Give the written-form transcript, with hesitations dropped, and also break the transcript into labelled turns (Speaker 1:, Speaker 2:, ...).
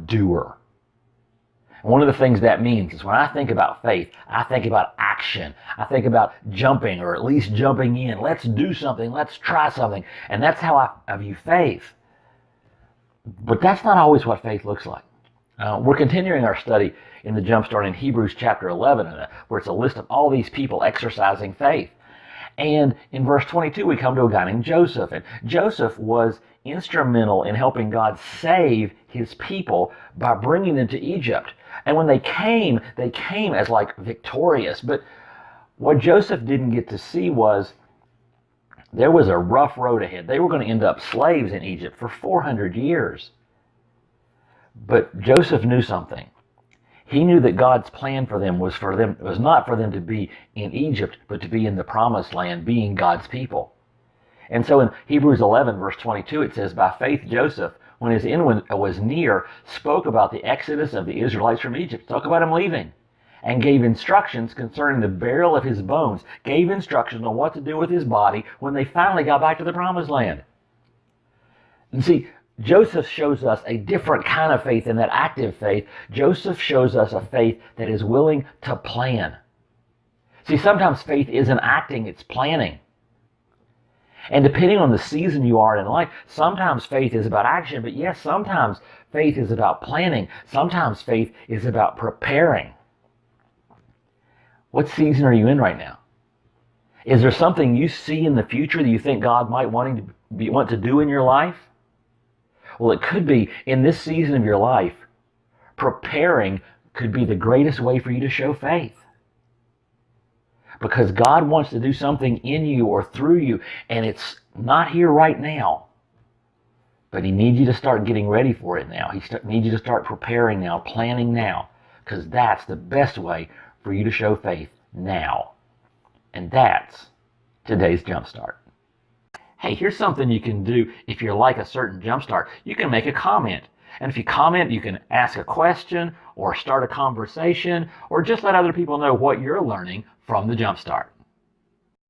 Speaker 1: doer. And one of the things that means is when I think about faith, I think about action. I think about jumping, or at least jumping in. Let's do something. Let's try something. And that's how I view faith. But that's not always what faith looks like. We're continuing our study in the Jumpstart in Hebrews chapter 11, where it's a list of all these people exercising faith. And in verse 22, we come to a guy named Joseph. And Joseph was instrumental in helping God save his people by bringing them to Egypt. And when they came as like victorious. But what Joseph didn't get to see was there was a rough road ahead. They were going to end up slaves in Egypt for 400 years. But Joseph knew something. He knew that God's plan for them was not for them to be in Egypt, but to be in the promised land, being God's people. And so in Hebrews 11, verse 22, it says, by faith Joseph, when his end was near, spoke about the exodus of the Israelites from Egypt. Talk about him leaving. And gave instructions concerning the burial of his bones. Gave instructions on what to do with his body when they finally got back to the promised land. And see, Joseph shows us a different kind of faith than that active faith. Joseph shows us a faith that is willing to plan. See, sometimes faith isn't acting, it's planning. And depending on the season you are in life, sometimes faith is about action, but yes, sometimes faith is about planning. Sometimes faith is about preparing. What season are you in right now? Is there something you see in the future that you think God might want to do in your life? Well, it could be in this season of your life, preparing could be the greatest way for you to show faith. Because God wants to do something in you or through you, and it's not here right now. But He needs you to start getting ready for it now. He needs you to start preparing now, planning now, because that's the best way for you to show faith now. And that's today's Jumpstart. Hey, here's something you can do if you're like a certain Jumpstart. You can make a comment. And if you comment, you can ask a question or start a conversation or just let other people know what you're learning from the Jumpstart.